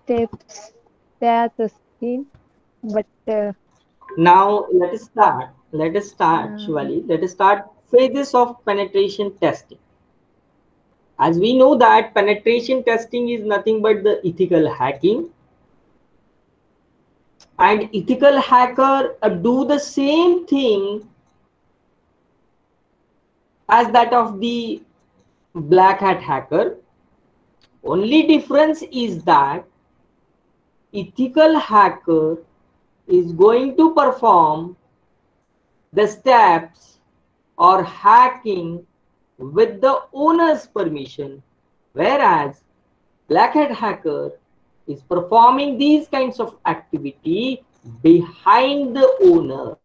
steps there to skin, but Now let us start uh, Shivali, let us start phases of penetration testing. As we know that penetration testing is nothing but the ethical hacking, and ethical hacker do the same thing as that of the black hat hacker. Only difference is that ethical hacker is going to perform the steps or hacking with the owner's permission, whereas black hat hacker is performing these kinds of activity behind the owner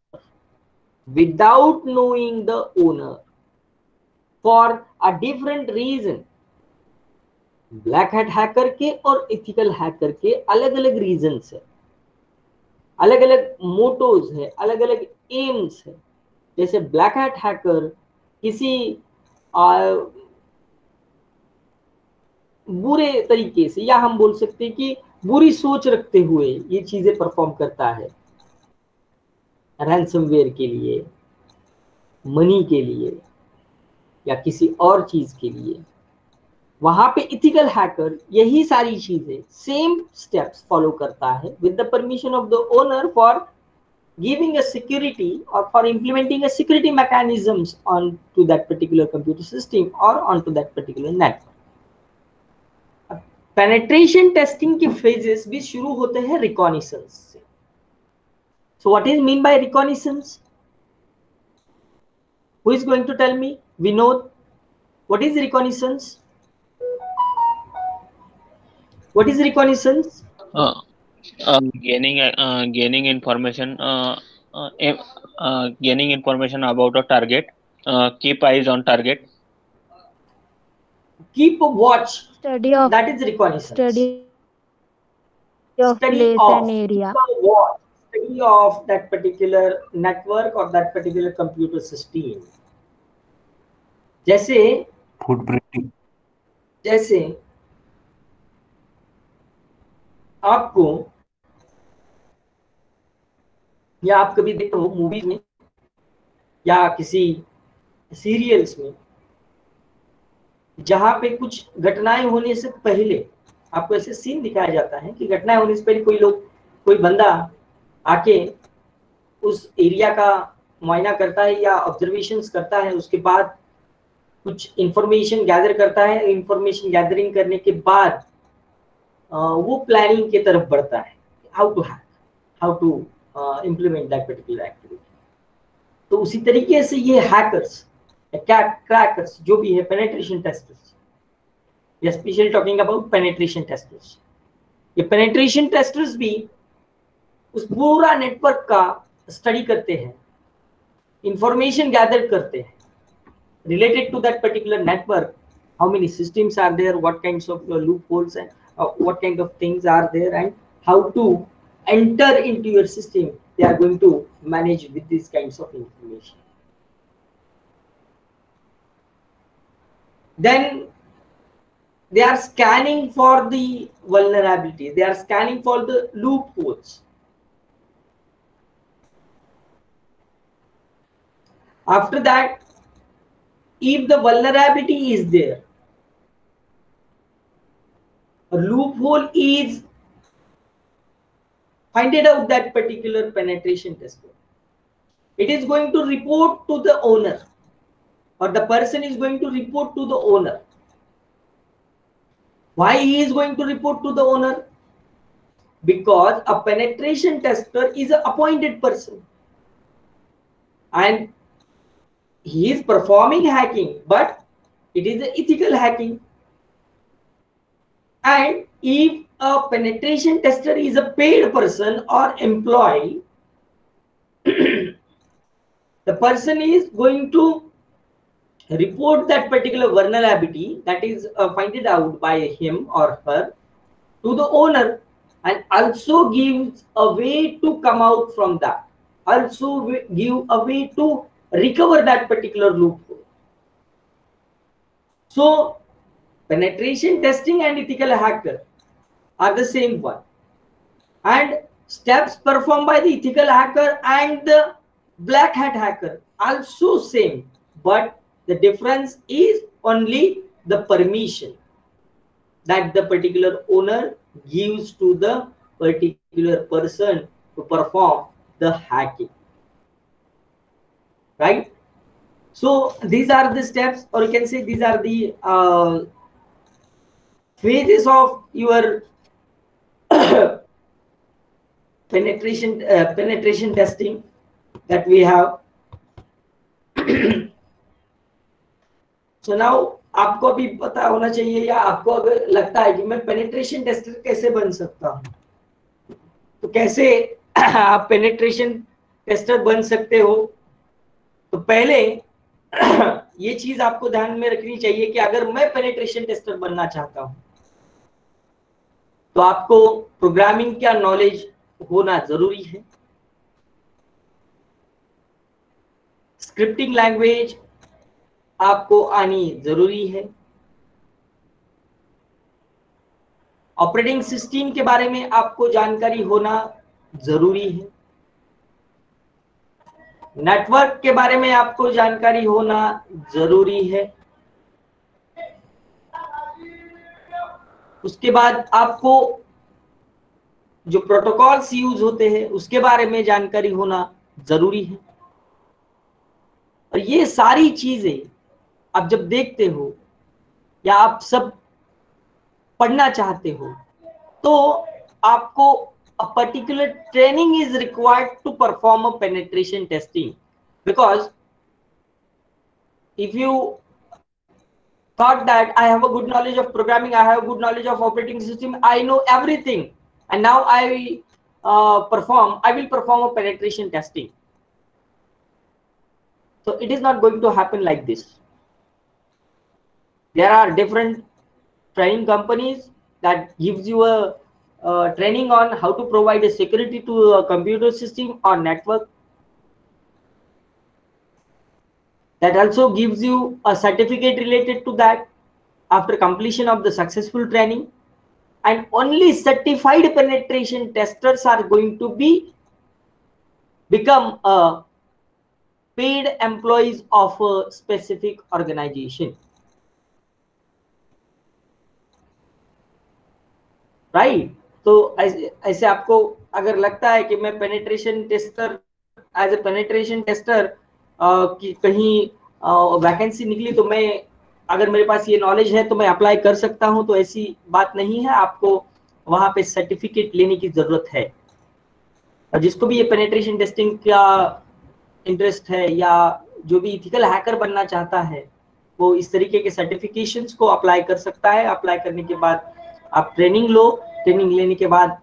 without knowing the owner for a different reason. Black hat hacker के और ethical hacker के अलग अलग reasons है, अलग अलग mottos है, अलग अलग एम्स है. जैसे ब्लैक हैट हैकर किसी बुरे तरीके से, या हम बोल सकते हैं कि बुरी सोच रखते हुए ये चीजें परफॉर्म करता है, रैंसमवेयर के लिए, मनी के लिए, या किसी और चीज के लिए. वहां पे इथिकल हैकर यही सारी चीजें सेम स्टेप्स फॉलो करता है with the permission of the owner for giving a security or for implementing a security mechanisms on to that particular computer system or onto that particular network. Penetration testing के phases भी शुरू होते हैं reconnaissance से. So what is mean by reconnaissance? Who is going to tell me? Vinod, what is reconnaissance? What is reconnaissance? Uh, gaining information gaining information about a target. Keep eyes on target. Keep a watch. study of That is reconnaissance. place Study and of, area. keep a watch, study of that particular network or that particular computer system. जैसे footprinting, जैसे आपको, या आप कभी देखते हो movies में या किसी सीरियल्स में, जहां पे कुछ घटनाएं होने से पहले आपको ऐसे सीन दिखाया जाता है कि घटनाएं होने से पहले कोई बंदा आके उस एरिया का मुआयना करता है या ऑब्जर्वेशंस करता है, उसके बाद कुछ इंफॉर्मेशन गैदर करता है. इंफॉर्मेशन गैदरिंग करने के बाद वो प्लानिंग की तरफ बढ़ता है, how to hack, how to implement that particular activity. तो उसी तरीके से ये हैकर्स, क्रैकर्स जो भी है, पेनेट्रेशन टेस्टर्स, या specially talking about penetration testers, ये पेनेट्रेशन टेस्टर्स भी उस पूरा नेटवर्क का स्टडी करते हैं, इंफॉर्मेशन गैदर करते हैं related to that particular network. How many systems are there, what kinds of loopholes and what kind of things are there, and how to enter into your system. They are going to manage with these kinds of information. Then they are scanning for the vulnerabilities, they are scanning for the loopholes. After that, if the vulnerability is there, a loophole is finded out, that particular penetration tester, it is going to report to the owner, or the person is going to report to the owner. Why he is going to report to the owner? Because a penetration tester is an appointed person and he is performing hacking, but it is an ethical hacking. And if a penetration tester is a paid person or employee, the person is going to report that particular vulnerability that is find it out by him or her to the owner, and also gives a way to come out from that, also give a way to recover that particular loophole. So penetration testing and ethical hacker are the same one, and steps performed by the ethical hacker and the black hat hacker also same, but the difference is only the permission that the particular owner gives to the particular person to perform the hacking, right? So these are the steps, or you can say these are the phases of your penetration testing that we have. So now आपको अभी पता होना चाहिए, या आपको अगर लगता है कि मैं पेनिट्रेशन टेस्टर कैसे बन सकता हूँ, तो कैसे आप पेनिट्रेशन टेस्टर बन सकते हो। तो पहले ये चीज आपको ध्यान में रखनी चाहिए कि अगर मैं पेनिट्रेशन टेस्टर बनना चाहता हूं तो आपको प्रोग्रामिंग का नॉलेज होना जरूरी है, स्क्रिप्टिंग लैंग्वेज आपको आनी जरूरी है, ऑपरेटिंग सिस्टम के बारे में आपको जानकारी होना जरूरी है, नेटवर्क के बारे में आपको जानकारी होना जरूरी है, उसके बाद आपको जो प्रोटोकॉल्स यूज होते हैं उसके बारे में जानकारी होना जरूरी है। और ये सारी चीजें आप जब देखते हो या आप सब पढ़ना चाहते हो तो आपको a particular training is required to perform a penetration testing, because if you thought that I have a good knowledge of programming, I have a good knowledge of operating system, I know everything, and now I will perform a penetration testing. So it is not going to happen like this. There are different training companies that gives you a training on how to provide a security to a computer system or network. That also gives you a certificate related to that after completion of the successful training, and only certified penetration testers are going to become paid employees of a specific organization, right? तो ऐसे आपको अगर लगता है कि मैं penetration tester as a penetration tester की कहीं वैकेंसी निकली तो मैं, अगर मेरे पास ये नॉलेज है तो मैं अप्लाई कर सकता हूं, तो ऐसी बात नहीं है। आपको वहां पे सर्टिफिकेट लेने की जरूरत है। और जिसको भी ये पेनिट्रेशन टेस्टिंग का इंटरेस्ट है या जो भी इथिकल हैकर बनना चाहता है वो इस तरीके के सर्टिफिकेशंस को अप्लाई कर सकता है। अप्लाई करने के बाद आप ट्रेनिंग लो, ट्रेनिंग लेने के बाद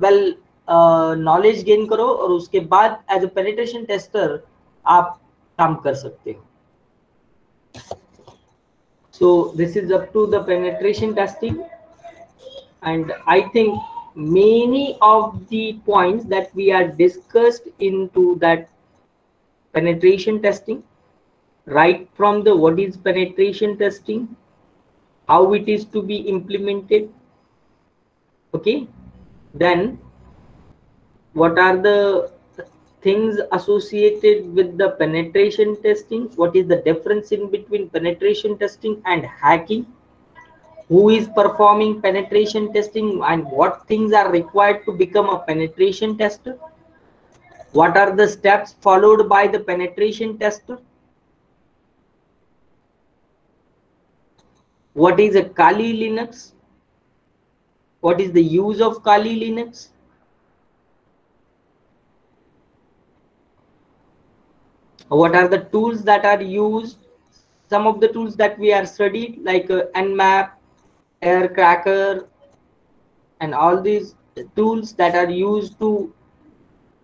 वेल नॉलेज गेन करो और उसके बाद एज ए पेनिट्रेशन टेस्टर आप काम कर सकते हो। So this is up to the penetration testing, and I think many of the points that we are discussed into that penetration testing, right from the what is penetration testing, how it is to be implemented, okay, then what are the things associated with the penetration testing, what is the difference in between penetration testing and hacking, who is performing penetration testing, and what things are required to become a penetration tester, what are the steps followed by the penetration tester, what is a Kali Linux, what is the use of Kali Linux, what are the tools that are used. Some of the tools that we are studied like Nmap, Aircracker, and all these tools that are used to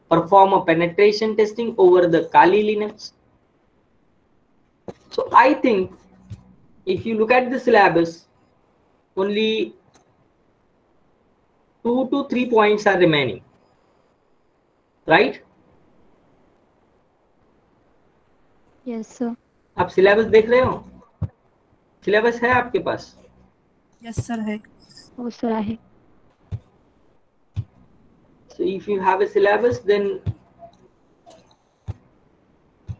perform a penetration testing over the Kali Linux. So I think if you look at the syllabus, only 2 to 3 points are remaining, right? Yes sir. आप syllabus देख रहे हो? Syllabus है आपके पास? Yes sir है। वो sir आहे. So if you have a syllabus, then